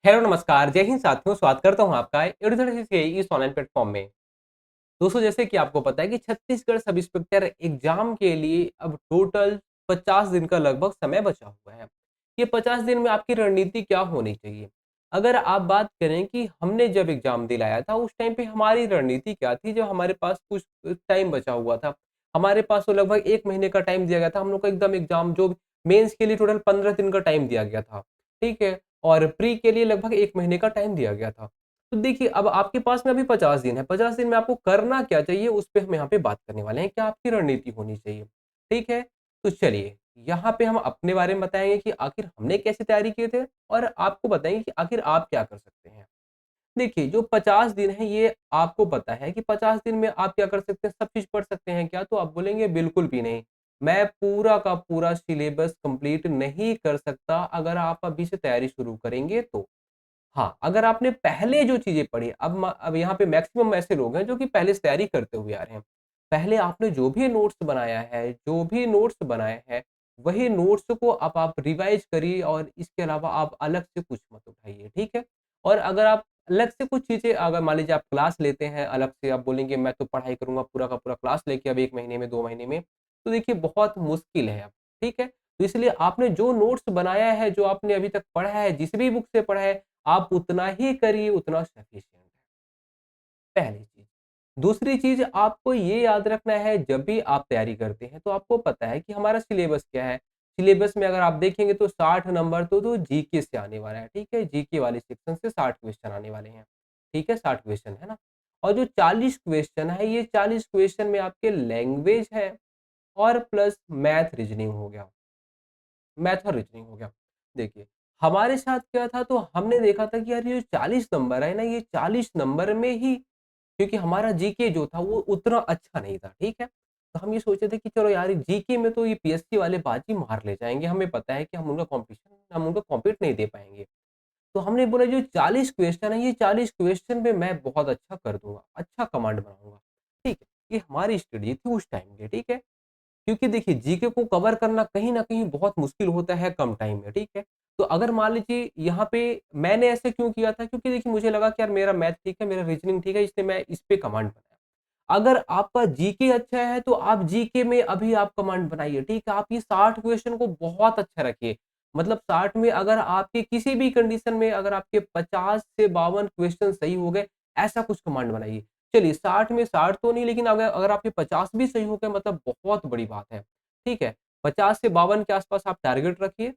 Hello नमस्कार, जय हिंद साथियों, स्वागत करता हूँ आपका एडुकेशन से इस ऑनलाइन प्लेटफ़ॉर्म में। दोस्तों जैसे कि आपको पता है कि छत्तीसगढ़ सब इंस्पेक्टर एग्ज़ाम के लिए अब टोटल 50 दिन का लगभग समय बचा हुआ है। ये 50 दिन में आपकी रणनीति क्या होनी चाहिए? अगर आप बात करें कि हमने जब एग्ज़ाम दिलाया था उस टाइम पे हमारी रणनीति क्या थी? जब हमारे पास कुछ टाइम बचा हुआ था। हमारे पास तो लगभग 1 महीने का टाइम दिया गया था। हम लोग को एकदम एग्ज़ाम जो मेंस के लिए टोटल 15 दिन का टाइम दिया गया था। ठीक है? और प्री के लिए लगभग 1 महीने का टाइम दिया गया था। तो देखिए, अब आपके पास में अभी 50 दिन है, 50 दिन में आपको करना क्या चाहिए, उस पे हम यहाँ पे बात करने वाले हैं, क्या आपकी रणनीति होनी चाहिए, ठीक है? तो चलिए, यहाँ पे हम अपने बारे में बताएँगे कि आखिर हमने कैसे तैयारी किए थे और आपको बताएँगे कि आखिर आप क्या कर सकते हैं। देखिए, जो 50 दिन है, ये आपको पता है कि 50 दिन में आप क्या कर सकते हैं, सब चीज़ पढ़ सकते हैं क्या? तो आप बोलेंगे, बिल्कुल भी नहीं। मैं पूरा का पूरा सिलेबस कंप्लीट नहीं कर सकता, अगर आप अभी से तैयारी शुरू करेंगे तो। हाँ, अगर आपने पहले जो चीज़ें पढ़ी, अब यहाँ पे मैक्सिमम ऐसे लोग हैं जो कि पहले से तैयारी करते हुए आ रहे हैं। पहले आपने जो भी नोट्स बनाए हैं, वही नोट्स को अब आप रिवाइज़ करिए और इसके अलावा आप अलग से कुछ मत उठाइए, ठीक है? और अगर आप अलग से कुछ चीज़ें अगर मान लीजिए आप क्लास लेते हैं अलग से, आप बोलेंगे मैं तो पढ़ाई करूँगा पूरा का पूरा क्लास लेके अब 1 महीने में, 2 महीने में, तो देखिए बहुत मुश्किल है अब, ठीक है? तो इसलिए आपने जो नोट्स बनाया है, जो आपने अभी तक पढ़ा है, जिस भी बुक से पढ़ा है, आप उतना ही करिए, उतना सफिशिएंट है, पहली चीज़। दूसरी चीज़ आपको ये याद रखना है जब भी आप तैयारी करते हैं, तो आपको पता है कि हमारा सिलेबस क्या है। सिलेबस में अगर आप देखेंगे तो 60 नंबर तो जीके से आने वाला है, ठीक है? जीके वाले सेक्शन से 60 क्वेश्चन आने वाले हैं, ठीक है? 60 क्वेश्चन, है ना? और जो 40 क्वेश्चन है, ये 40 क्वेश्चन में आपके लैंग्वेज है और प्लस मैथ, रीज़निंग हो गया। मैथ और रीज़निंग हो गया। देखिए, हमारे साथ क्या था, तो हमने देखा था कि यार ये 40 नंबर है ना, ये 40 नंबर में ही, क्योंकि हमारा जीके जो था वो उतना अच्छा नहीं था, ठीक है? तो हम ये सोचे थे कि चलो यार जीके में तो ये पीएससी वाले बाजी मार ले जाएँगे, हमें पता है कि हम उनका कॉम्पीट नहीं दे पाएँगे। तो हमने बोला जो 40 क्वेश्चन है, ये 40 क्वेश्चन में मैं बहुत अच्छा कर दूँगा, अच्छा कमांड बनाऊँगा, ठीक है? ये हमारी स्ट्रेटजी थी उस टाइम की, ठीक है? क्योंकि देखिए जीके को कवर करना कहीं न कहीं बहुत मुश्किल होता है कम टाइम में, ठीक है? तो अगर मान लीजिए यहाँ पे मैंने ऐसे क्यों किया था, क्योंकि देखिए मुझे लगा कि यार मेरा मैथ ठीक है, मेरा रीज़निंग ठीक है, इसलिए मैं इस पे कमांड बनाया। अगर आपका जीके अच्छा है तो आप जीके में अभी आप कमांड बनाइए, ठीक है? आप ये 60 क्वेश्चन को बहुत अच्छा रखिए। मतलब 60 में अगर आपके किसी भी कंडीशन में अगर आपके 50 से 52 क्वेश्चन सही हो गए, ऐसा कुछ कमांड बनाइए। चलिए 60 में 60 तो नहीं, लेकिन अगर अगर आपके 50 भी सही हो गए मतलब बहुत बड़ी बात है, ठीक है? 50 से 52 के आस-पास आप टारगेट रखिए,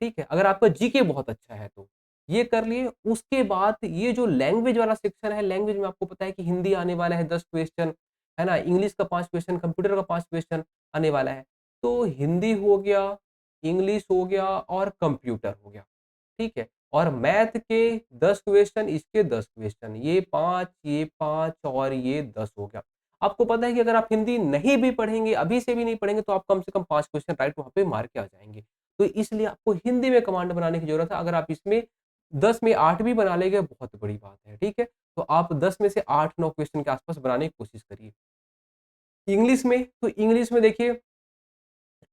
ठीक है? अगर आपका जीके बहुत अच्छा है तो। ये कर लिए, उसके बाद ये जो लैंग्वेज वाला सेक्शन है, लैंग्वेज में आपको पता है कि हिंदी आने वाला है 10 क्वेश्चन, है ना? इंग्लिश का 5 क्वेश्चन, कंप्यूटर का 5 क्वेश्चन आने वाला है। तो हिंदी हो गया, इंग्लिश हो गया और कंप्यूटर हो गया, ठीक है? और मैथ के 10 क्वेश्चन, इसके 10 क्वेश्चन, ये 5 और ये 10 हो गया। आपको पता है कि अगर आप हिंदी नहीं भी पढ़ेंगे, अभी से भी नहीं पढ़ेंगे, तो आप कम से कम 5 क्वेश्चन राइट वहाँ पे मार के आ जाएँगे। तो इसलिए आपको हिंदी में कमांड बनाने की ज़रूरत है। अगर आप इसमें 10 में 8 भी बना लेंगे, बहुत बड़ी बात है, ठीक है? तो आप 10 में से 8-9 क्वेश्चन के आस-पास बनाने की कोशिश करिए। इंग्लिश में देखिए,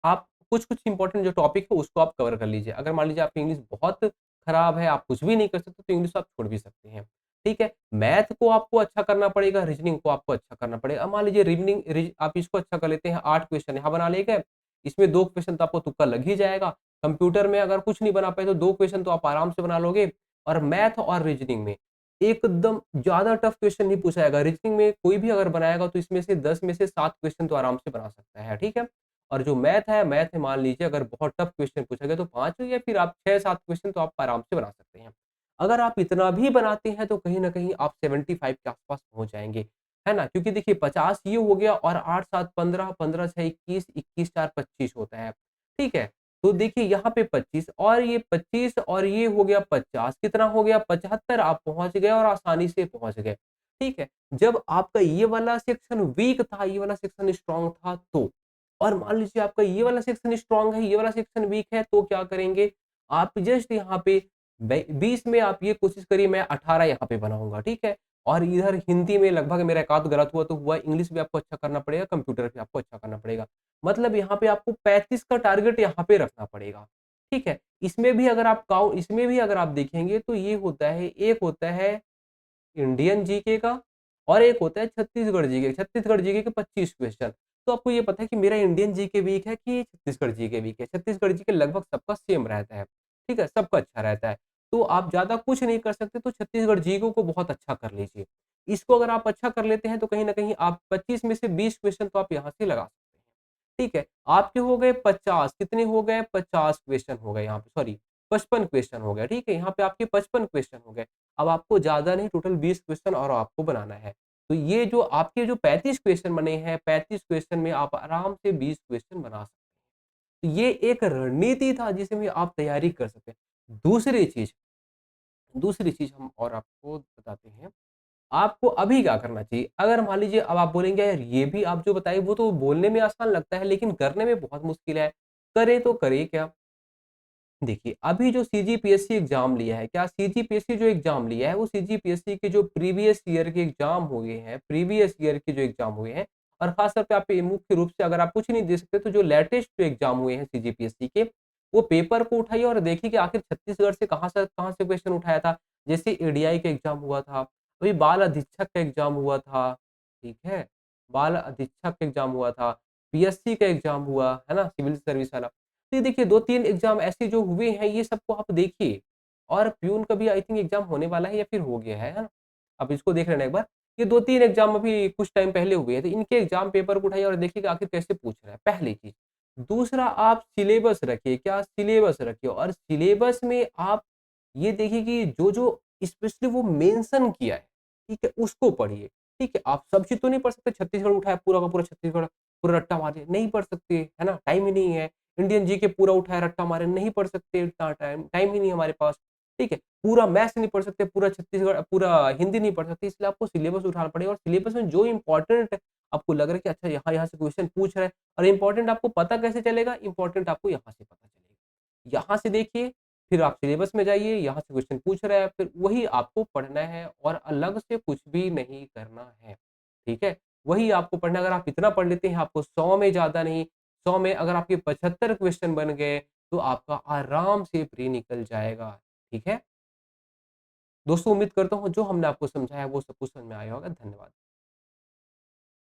आप कुछ-कुछ इम्पोर्टेंट जो टॉपिक है उसको आप कवर कर लीजिए। अगर मान लीजिए आपकी इंग्लिश बहुत खराब है, आप कुछ भी नहीं कर सकते, तो इंग्लिश आप छोड़ भी सकते हैं। ठीक है? मैथ को आपको अच्छा करना पड़ेगा, रीज़निंग को आपको अच्छा करना पड़ेगा। अब मान लीजिए रीज़निंग रीज़ आप इसको अच्छा कर लेते हैं, 8 क्वेश्चन यहाँ बना लिए गए, इसमें 2 क्वेश्चन तो आपको तुक्का लग ही जाएगा। कंप्यूटर में अगर कुछ नहीं बना पाए तो 2 क्वेश्चन तो आप आराम से बना लोगे, और मैथ और रीज़निंग में एकदम ज़्यादा टफ क्वेश्चन नहीं पूछा जाएगा। रीज़निंग में कोई भी अगर बनाएगा तो इसमें से 10 में से 7 क्वेश्चन तो आराम से बना सकता है, ठीक है? और जो मैथ में मान लीजिए अगर बहुत टफ क्वेश्चन पूछा गया तो 5 या फिर आप 6-7 क्वेश्चन तो आप आराम से बना सकते हैं। अगर आप इतना भी बनाते हैं तो कहीं न कहीं आप 75 के आस-पास पहुँच जाएँगे, है ना? क्योंकि देखिए 50 ये हो गया और 8-7 15, 15-6 21, 21-4 25 होता है, ठीक है? तो देखिए यहाँ पे 25 और ये हो गया 50, कितना हो गया? 75 आप पहुँच गए और आसानी से पहुँच गए, ठीक है? जब आपका ये वाला सेक्शन वीक था, ये वाला सेक्शन स्ट्रॉन्ग था तो। और मान लीजिए आपका ये वाला सेक्शन स्ट्रॉन्ग है, ये वाला सेक्शन वीक है, तो क्या करेंगे? आप जस्ट यहाँ पे 20 में आप ये कोशिश करिए मैं 18 यहाँ पे बनाऊँगा, ठीक है? और इधर हिंदी में लगभग मेरा एक आध गलत हुआ तो हुआ, इंग्लिश भी आपको अच्छा करना पड़ेगा, कंप्यूटर भी आपको अच्छा करना पड़ेगा। मतलब यहाँ पे आपको 35 का टारगेट यहाँ पे रखना पड़ेगा, ठीक है? इसमें भी अगर आप देखेंगे तो ये होता है, एक होता है इंडियन जीके का और एक होता है छत्तीसगढ़ जीके। छत्तीसगढ़ जीके के 25 क्वेश्चन। तो आपको ये पता है कि मेरा इंडियन जीके वीक है कि छत्तीसगढ़ जीके वीक है। छत्तीसगढ़ जीके लगभग सबका सेम रहता है। ठीक है? सबका अच्छा रहता है। तो आप ज़्यादा कुछ नहीं कर सकते तो छत्तीसगढ़ जीके को बहुत अच्छा कर लीजिए। इसको अगर आप अच्छा कर लेते हैं तो कहीं न कहीं आप 25 में से 20 क्वेश्चन तो आप यहाँ से लगा सकते हैं। ठीक है? आपके हो गए 50 कितने हो गए? 50 क्वेश्चन हो गए यहाँ पे सॉरी 55 क्वेश्चन हो गए, ठीक है? यहाँ पे आपके 55 क्वेश्चन हो गए। अब आपको ज़्यादा नहीं टोटल 20 क्वेश्चन और आपको बनाना है। तो ये जो आपके जो 35 क्वेश्चन बने हैं, 35 क्वेश्चन में आप आराम से 20 क्वेश्चन बना सकते हैं। तो ये एक रणनीति था जिसमें आप तैयारी कर सकते हैं। दूसरी चीज़ हम और आपको बताते हैं। आपको अभी क्या करना चाहिए? अगर मान लीजिए अब आप बोलेंगे यार ये भी आप जो बताई वो तो बोलने में आसान लगता है लेकिन करने में बहुत मुश्किल है। करें तो करें क्या? देखिए, अभी जो सीजीपीएससी एग्ज़ाम लिया है, क्या सीजीपीएससी जो एग्ज़ाम लिया है, वो सीजीपीएससी के जो प्रीवियस ईयर के एग्ज़ाम हुए हैं, प्रीवियस ईयर के जो एग्ज़ाम हुए हैं और ख़ास तौर पे आप ये मुख्य रूप से अगर आप कुछ नहीं दे सकते, तो जो लेटेस्ट जो एग्ज़ाम हुए हैं सीजीपीएससी के, वो पेपर को उठाइए और देखिए कि आखिर छत्तीसगढ़ से कहाँ से क्वेश्चन उठाया था। जैसे एडीआई का एग्ज़ाम हुआ था, अभी बाल अधीक्षक का एग्ज़ाम हुआ था, ठीक है? बाल अधीक्षक का एग्ज़ाम हुआ था, पीएससी का एग्ज़ाम हुआ, है ना? सिविल सर्विस वाला। तो ये देखिए 2-3 एग्ज़ाम ऐसे जो हुए हैं ये सबको आप देखिए और प्यून का भी आई थिंक एग्ज़ाम होने वाला है या फिर हो गया है ना? आप इसको देख लेना एक बार। ये 2-3 एग्ज़ाम अभी कुछ टाइम पहले हुए हैं, तो इनके एग्ज़ाम पेपर को उठाइए और देखिए कि आखिर कैसे पूछ रहा है, पहली चीज़। दूसरा आप सिलेबस रखिए, क्या सिलेबस रखिए और सिलेबस में आप ये देखिए कि जो-जो स्पेशली वो मेंशन किया है, ठीक है? उसको पढ़िए, ठीक है? आप सब चीज़ तो नहीं पढ़ सकते, छत्तीसगढ़ उठाया पूरा का पूरा छत्तीसगढ़, पूरा रट्टा मारिए, नहीं पढ़ सकते, है ना? टाइम ही नहीं है। इंडियन जीके पूरा उठाया रट्टा मारे, नहीं पढ़ सकते इतना टाइम टाइम ही नहीं है हमारे पास, ठीक है? पूरा मैथ्स नहीं पढ़ सकते, पूरा हिंदी नहीं पढ़ सकते, इसलिए आपको सिलेबस उठाना पड़ेगा और सिलेबस में जो इम्पोर्टेंट आपको लग रहा है कि अच्छा यहाँ-यहाँ से क्वेश्चन पूछ रहा है और इम्पोर्टेंट आपको पता कैसे चलेगा? इम्पोर्टेंट आपको यहाँ से पता चलेगा। यहाँ से देखिए, फिर आप सिलेबस में जाइए, यहाँ से क्वेश्चन पूछ रहा है, फिर वही आपको पढ़ना है और अलग से कुछ भी नहीं करना है, ठीक है? वही आपको पढ़ना है, अगर आप इतना पढ़ लेते हैं, आपको 100 में ज़्यादा नहीं, 100 में अगर आपके 75 क्वेश्चन बन गए, तो आपका आराम से प्री निकल जाएगा, ठीक है? दोस्तों उम्मीद करता हूँ जो हमने आपको समझाया वो सब कुछ समझ में आया होगा। धन्यवाद।